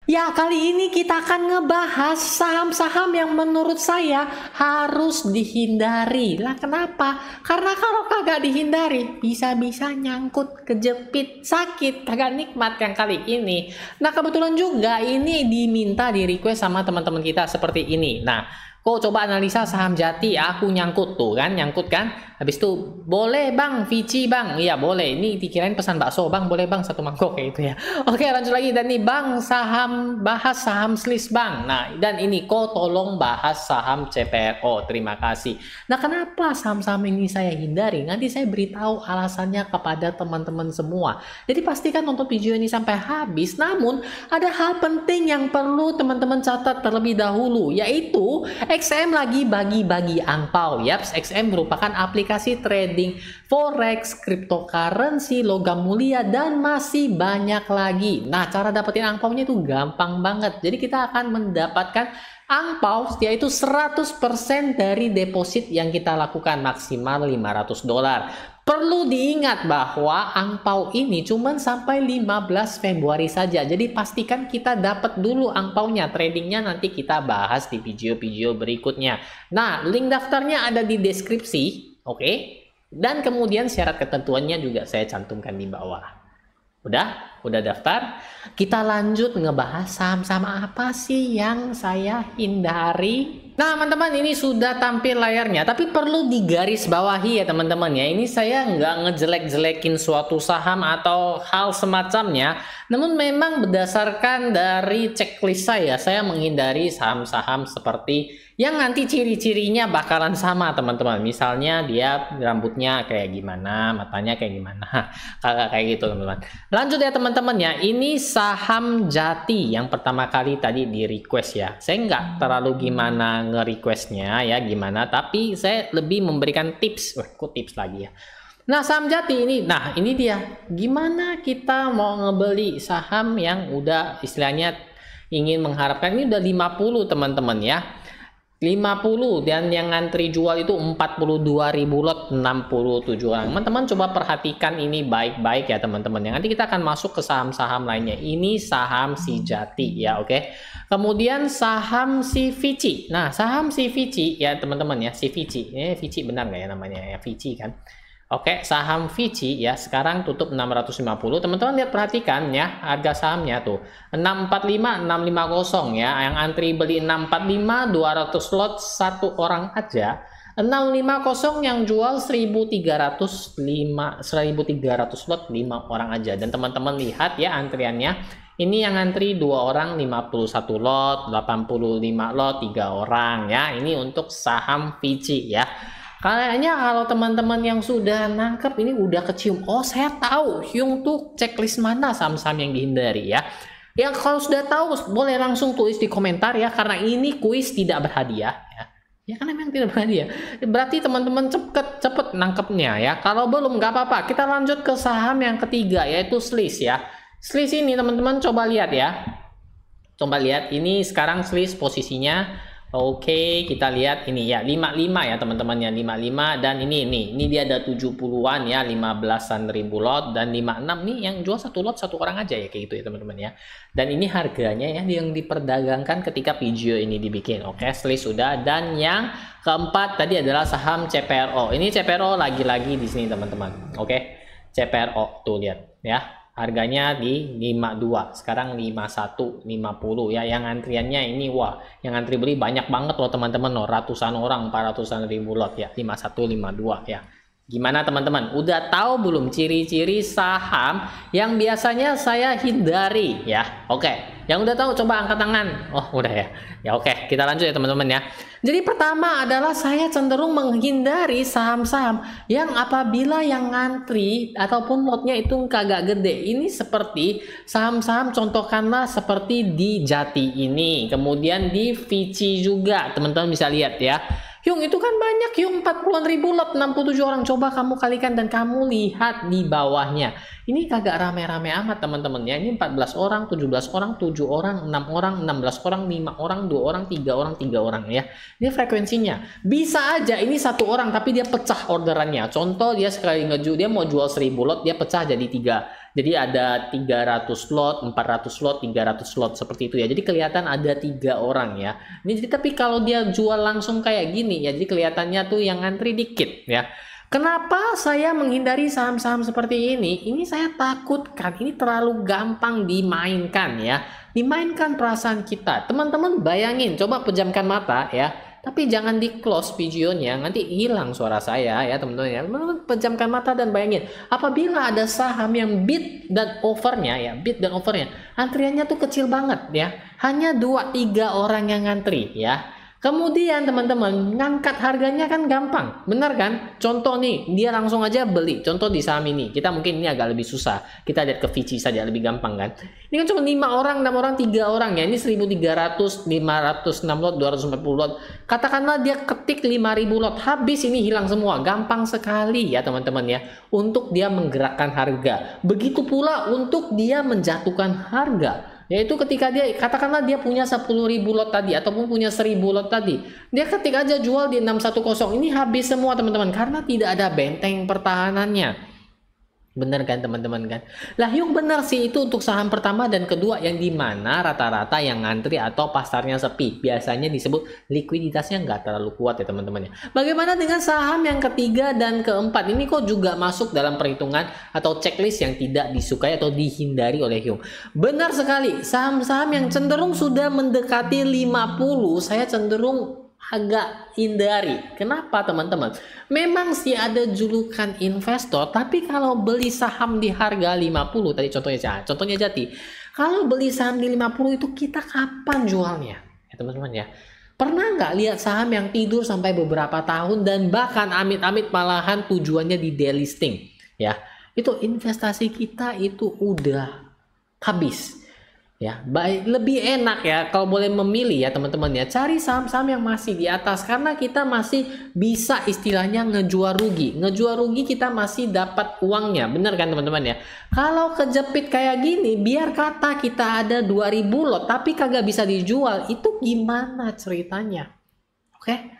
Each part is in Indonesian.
Ya, kali ini kita akan ngebahas saham-saham yang menurut saya harus dihindari. Lah kenapa? Karena kalau kagak dihindari, bisa-bisa nyangkut, kejepit, sakit, kagak nikmat yang kali ini. Nah, kebetulan juga ini diminta di request sama teman-teman kita seperti ini. Nah, kok coba analisa saham Jati, aku nyangkut tuh kan, nyangkut kan. Habis itu, boleh bang, Vici bang. Iya boleh, ini dikirain pesan bakso bang, boleh bang satu mangkok kayak itu ya. Oke lanjut lagi, dan nih bang, bahas saham Slis bang. Nah dan ini kok tolong bahas saham CPRO, terima kasih. Nah kenapa saham-saham ini saya hindari? Nanti saya beritahu alasannya kepada teman-teman semua. Jadi pastikan nonton video ini sampai habis. Namun ada hal penting yang perlu teman-teman catat terlebih dahulu, yaitu XM lagi bagi-bagi angpau. Yaps, XM merupakan aplikasi trading forex, cryptocurrency, logam mulia, dan masih banyak lagi. Nah, cara dapetin angpaunya itu gampang banget. Jadi kita akan mendapatkan angpau yaitu 100% dari deposit yang kita lakukan, maksimal $500. Perlu diingat bahwa angpau ini cuma sampai 15 Februari saja. Jadi pastikan kita dapat dulu angpaunya. Tradingnya nanti kita bahas di video-video berikutnya. Nah, link daftarnya ada di deskripsi, oke? Dan kemudian syarat ketentuannya juga saya cantumkan di bawah. Udah daftar? Kita lanjut ngebahas saham-saham apa sih yang saya hindari. Nah teman-teman, ini sudah tampil layarnya, tapi perlu digaris bawahi ya teman-teman ya. Ini saya nggak ngejelek-jelekin suatu saham atau hal semacamnya, namun memang berdasarkan dari checklist saya menghindari saham-saham seperti yang nanti ciri-cirinya bakalan sama teman-teman. Misalnya dia rambutnya kayak gimana, matanya kayak gimana, kayak gitu teman-teman. Lanjut ya teman-teman ya, ini saham Jati yang pertama kali tadi di request ya. Saya nggak terlalu gimana nge-requestnya ya gimana, tapi saya lebih memberikan tips. Kok tips lagi ya. Nah saham Jati ini, nah ini dia gimana kita mau ngebeli saham yang udah istilahnya ingin mengharapkan, ini udah 50 teman-teman ya, 50, dan yang ngantri jual itu 42.000 lot, 67 orang. Teman-teman coba perhatikan ini baik-baik ya teman-teman. Yang nanti kita akan masuk ke saham-saham lainnya. Ini saham si Jati ya, oke. Kemudian saham si Vici. Nah saham si Vici ya teman-teman ya, si Vici. Ini Vici benar nggak ya namanya ya, Vici kan? Oke, saham Vici ya sekarang tutup 650. Teman-teman lihat, perhatikan ya harga sahamnya tuh 645 650 ya. Yang antri beli 645 200 lot satu orang aja. 650 yang jual 1300 lot 5 orang aja. Dan teman-teman lihat ya antriannya. Ini yang antri 2 orang 51 lot, 85 lot 3 orang ya. Ini untuk saham Vici ya. Kayaknya kalau teman-teman yang sudah nangkep ini udah kecium. Oh saya tahu Hyung tuh checklist mana saham-saham yang dihindari ya. Yang kalau sudah tahu boleh langsung tulis di komentar ya, karena ini kuis tidak berhadiah ya. Ya kan memang tidak berhadiah. Berarti teman-teman cepet nangkepnya ya. Kalau belum nggak apa-apa. Kita lanjut ke saham yang ketiga yaitu Slis ya. Slis ini teman-teman coba lihat ya. Coba lihat ini sekarang Slis posisinya. Oke, kita lihat ini ya 55 ya teman-teman ya, 55, dan ini dia ada 70-an ya, 15-an ribu lot, dan 56 nih yang jual satu lot satu orang aja ya kayak gitu ya teman-teman ya. Dan ini harganya ya yang diperdagangkan ketika video ini dibikin. Oke, Slis sudah. Dan yang keempat tadi adalah saham CPRO. Ini CPRO lagi-lagi di sini teman-teman. Oke, CPRO tuh lihat ya. Harganya di 52, sekarang 51, 50 ya. Yang antriannya ini wah, yang antri beli banyak banget loh teman-teman loh, ratusan orang, 400-an ribu lot ya, 51, 52 ya. Gimana teman-teman? Udah tahu belum ciri-ciri saham yang biasanya saya hindari ya? Oke, yang udah tahu coba angkat tangan. Oh udah ya. Ya oke, kita lanjut ya teman-teman ya. Jadi pertama adalah saya cenderung menghindari saham-saham yang apabila yang ngantri ataupun lotnya itu kagak gede. Ini seperti saham-saham, contohkanlah seperti di Jati ini, kemudian di Vici juga teman-teman bisa lihat ya. Hyung itu kan banyak Hyung, 40-an ribu lot, 67 orang. Coba kamu kalikan dan kamu lihat di bawahnya. Ini kagak rame-rame amat teman-teman ya. Ini 14 orang, 17 orang, 7 orang, 6 orang, 16 orang, 5 orang, 2 orang, 3 orang, 3 orang ya. Ini frekuensinya. Bisa aja ini satu orang tapi dia pecah orderannya. Contoh dia sekali ngejual, dia mau jual 1000 lot, dia pecah jadi Jadi ada 300 lot, 400 lot, 300 lot seperti itu ya. Jadi kelihatan ada 3 orang ya. Ini jadi tapi kalau dia jual langsung kayak gini ya, jadi kelihatannya tuh yang ngantri dikit ya. Kenapa saya menghindari saham-saham seperti ini? Ini saya takutkan ini terlalu gampang dimainkan ya. Dimainkan perasaan kita. Teman-teman bayangin, coba pejamkan mata ya. Tapi jangan di close videonya, nanti hilang suara saya ya teman-teman ya. Teman-teman pejamkan mata dan bayangin, apabila ada saham yang bid dan overnya ya, bid dan overnya, antriannya tuh kecil banget ya. Hanya 2-3 orang yang ngantri ya. Kemudian teman-teman ngangkat harganya kan gampang, benar kan? Contoh nih, dia langsung aja beli. Contoh di saham ini, kita mungkin ini agak lebih susah. Kita lihat ke Vici saja lebih gampang kan? Ini kan cuma 5 orang, 6 orang, 3 orang ya. Ini 1.300, 506 lot, 240 lot. Katakanlah dia ketik 5.000 lot, habis ini hilang semua. Gampang sekali ya teman-teman ya. Untuk dia menggerakkan harga. Begitu pula untuk dia menjatuhkan harga. Yaitu ketika dia, katakanlah dia punya 10.000 lot tadi, ataupun punya 1.000 lot tadi. Dia ketik aja jual di 610, ini habis semua teman-teman. Karena tidak ada benteng pertahanannya. Bener kan teman-teman kan? Lah yung benar sih itu untuk saham pertama dan kedua yang dimana rata-rata yang ngantri atau pasarnya sepi. Biasanya disebut likuiditasnya nggak terlalu kuat ya teman-teman ya. Bagaimana dengan saham yang ketiga dan keempat? Ini kok juga masuk dalam perhitungan atau checklist yang tidak disukai atau dihindari oleh Hyung. Benar sekali, saham-saham yang cenderung sudah mendekati 50 saya cenderung agak hindari. Kenapa teman-teman? Memang sih ada julukan investor, tapi kalau beli saham di harga 50 tadi contohnya Jati. Kalau beli saham di 50 itu kita kapan jualnya? Ya teman-teman ya. Pernah nggak lihat saham yang tidur sampai beberapa tahun dan bahkan amit-amit malahan tujuannya di delisting ya. Itu investasi kita itu udah habis. Ya, baik lebih enak ya kalau boleh memilih ya teman-teman ya, cari saham-saham yang masih di atas karena kita masih bisa istilahnya ngejual rugi. Ngejual rugi kita masih dapat uangnya. Bener kan teman-teman ya? Kalau kejepit kayak gini, biar kata kita ada 2.000 lot tapi kagak bisa dijual, itu gimana ceritanya? Oke?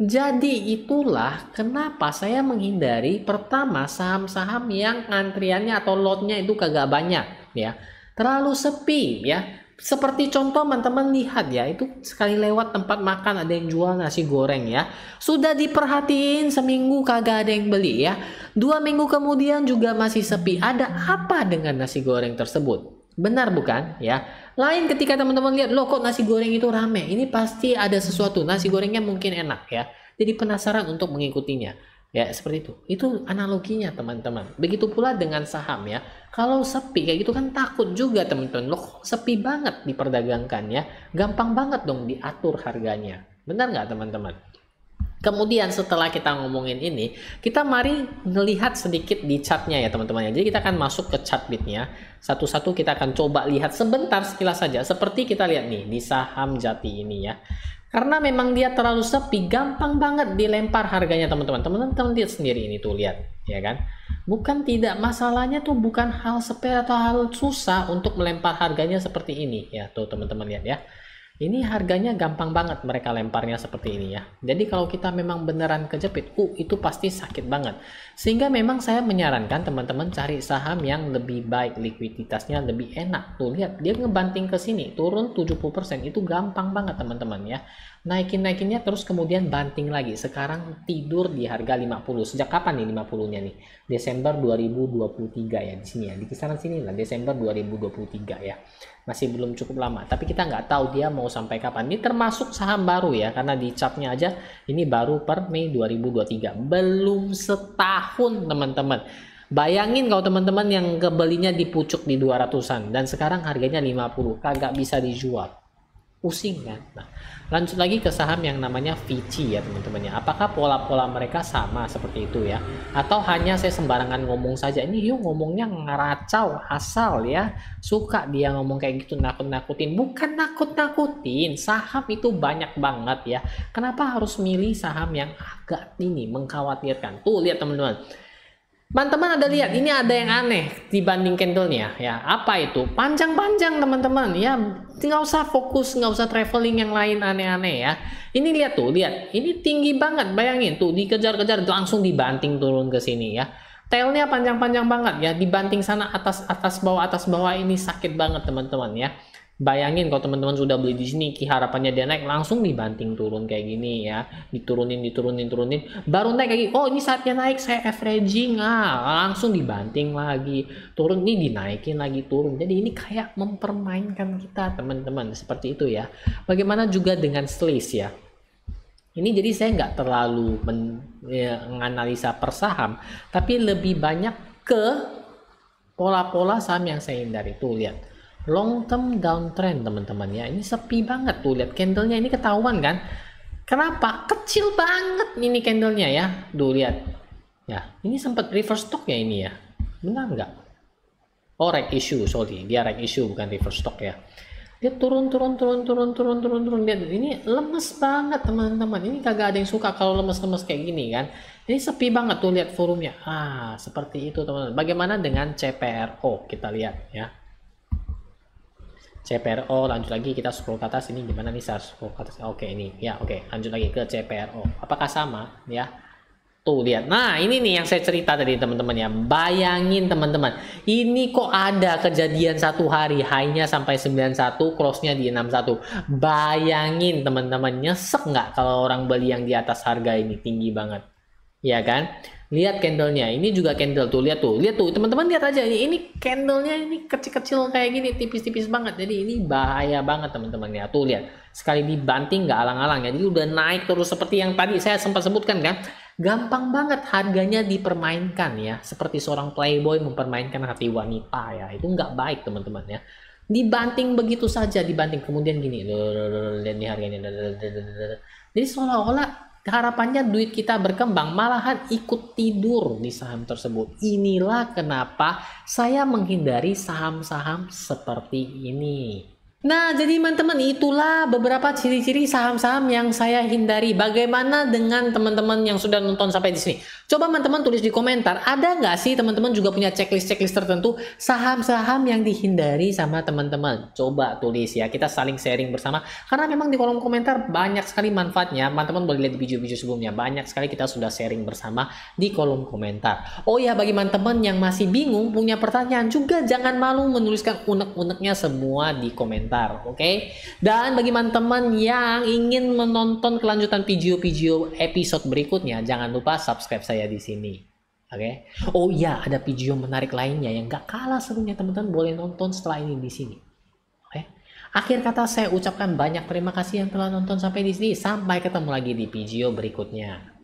Jadi itulah kenapa saya menghindari pertama saham-saham yang antriannya atau lotnya itu kagak banyak ya. Terlalu sepi ya. Seperti contoh teman-teman lihat ya, itu sekali lewat tempat makan ada yang jual nasi goreng ya. Sudah diperhatiin seminggu kagak ada yang beli ya. 2 minggu kemudian juga masih sepi. Ada apa dengan nasi goreng tersebut? Benar bukan ya? Lain ketika teman-teman lihat, loh kok nasi goreng itu rame? Ini pasti ada sesuatu. Nasi gorengnya mungkin enak ya. Jadi penasaran untuk mengikutinya. Ya seperti itu. Itu analoginya teman-teman. Begitu pula dengan saham ya. Kalau sepi kayak gitu kan takut juga teman-teman. Loh sepi banget diperdagangkan ya. Gampang banget dong diatur harganya. Benar nggak teman-teman? Kemudian setelah kita ngomongin ini, kita mari melihat sedikit di chartnya ya teman-teman. Jadi kita akan masuk ke chart bitnya. Satu-satu kita akan coba lihat sebentar sekilas saja. Seperti kita lihat nih di saham Jati ini ya. Karena memang dia terlalu sepi, gampang banget dilempar harganya teman-teman. Teman-teman lihat sendiri ini tuh, lihat ya kan. Bukan tidak, masalahnya tuh bukan hal sepele atau hal susah untuk melempar harganya seperti ini ya. Tuh teman-teman lihat ya. Ini harganya gampang banget mereka lemparnya seperti ini ya. Jadi kalau kita memang beneran kejepit, itu pasti sakit banget. Sehingga memang saya menyarankan teman-teman cari saham yang lebih baik, likuiditasnya lebih enak. Tuh lihat, dia ngebanting ke sini, turun 70%. Itu gampang banget teman-teman ya. Naikinnya terus kemudian banting lagi. Sekarang tidur di harga 50. Sejak kapan nih 50-nya nih? Desember 2023 ya di sini ya. Di kisaran sini lah, Desember 2023 ya. Masih belum cukup lama, tapi kita nggak tahu dia mau sampai kapan. Ini termasuk saham baru ya, karena di chartnya aja ini baru per Mei 2023, belum setahun teman-teman. Bayangin kalau teman-teman yang kebelinya di pucuk di 200-an dan sekarang harganya 50, kagak bisa dijual. Pusing kan? Nah, lanjut lagi ke saham yang namanya Vici ya teman-teman ya. Apakah pola-pola mereka sama seperti itu ya? Atau hanya saya sembarangan ngomong saja? Ini yuk ngomongnya ngeracau asal ya. Suka dia ngomong kayak gitu, nakut-nakutin. Bukan nakut-nakutin, saham itu banyak banget ya. Kenapa harus milih saham yang agak ini mengkhawatirkan? Tuh lihat teman-teman. Teman-teman ada lihat, ini ada yang aneh dibanding candlenya ya. Apa itu? Panjang-panjang teman-teman ya. Nggak usah fokus, nggak usah traveling yang lain aneh-aneh ya. Ini lihat tuh, lihat. Ini tinggi banget, bayangin tuh dikejar-kejar langsung dibanting turun ke sini ya. Tailnya panjang-panjang banget ya, dibanting sana atas bawah ini sakit banget teman-teman ya. Bayangin kalau teman-teman sudah beli di sini, harapannya dia naik, langsung dibanting turun kayak gini ya, diturunin, baru naik lagi. Oh ini saatnya naik, saya averaging, langsung dibanting lagi, turun, ini dinaikin lagi, turun. Jadi ini kayak mempermainkan kita teman-teman, seperti itu ya. Bagaimana juga dengan slice ya. Ini jadi saya nggak terlalu menganalisa per saham, tapi lebih banyak ke pola-pola saham yang saya hindari. Tuh lihat, long term downtrend teman-teman ya, ini sepi banget tuh, lihat candlenya ini ketahuan kan. Kenapa? Kecil banget ini candlenya ya, tuh lihat ya, ini sempat reverse stock ya ini ya, benar nggak? Oh right issue, sorry, dia right issue bukan reverse stock ya. Dia turun, lihat ini lemes banget teman-teman, ini kagak ada yang suka kalau lemes-lemes kayak gini kan. Ini sepi banget tuh, lihat forumnya, seperti itu teman-teman. Bagaimana dengan CPRO, kita lihat ya. CPRO, lanjut lagi kita scroll ke atas, ini gimana nih, saya scroll ke atas. Oke ini ya, oke lanjut lagi ke CPRO, apakah sama ya. Tuh lihat, nah ini nih yang saya cerita tadi teman-teman ya. Bayangin teman-teman, ini kok ada kejadian satu hari high-nya sampai 91, cross-nya di 61. Bayangin teman-teman, nyesek nggak kalau orang beli yang di atas harga ini tinggi banget, ya kan? Lihat candlenya, ini juga candle tuh, lihat tuh teman-teman, lihat aja ini candlenya ini kecil-kecil kayak gini, tipis-tipis banget. Jadi ini bahaya banget teman-teman ya. Tuh lihat, sekali dibanting nggak alang-alang ya, jadi udah naik terus seperti yang tadi saya sempat sebutkan kan. Gampang banget harganya dipermainkan ya, seperti seorang playboy mempermainkan hati wanita ya. Itu nggak baik teman-teman ya. Dibanting begitu saja, dibanting kemudian gini, lihat nih harganya. Jadi seolah-olah harapannya duit kita berkembang, malahan ikut tidur di saham tersebut. Inilah kenapa saya menghindari saham-saham seperti ini. Nah, jadi teman-teman, itulah beberapa ciri-ciri saham-saham yang saya hindari. Bagaimana dengan teman-teman yang sudah nonton sampai di sini? Coba teman-teman tulis di komentar, ada nggak sih teman-teman juga punya checklist tertentu saham-saham yang dihindari sama teman-teman? Coba tulis ya, kita saling sharing bersama. Karena memang di kolom komentar banyak sekali manfaatnya. Teman-teman boleh lihat di video-video sebelumnya, banyak sekali kita sudah sharing bersama di kolom komentar. Oh ya, bagi teman-teman yang masih bingung, punya pertanyaan juga, jangan malu menuliskan unek-uneknya semua di komentar. Oke. Dan bagi teman-teman yang ingin menonton kelanjutan video-video episode berikutnya, jangan lupa subscribe saya di sini. Oke. Oh iya, ada video menarik lainnya yang gak kalah serunya, teman-teman boleh nonton setelah ini di sini. Oke. Akhir kata saya ucapkan banyak terima kasih yang telah nonton sampai di sini. Sampai ketemu lagi di video berikutnya.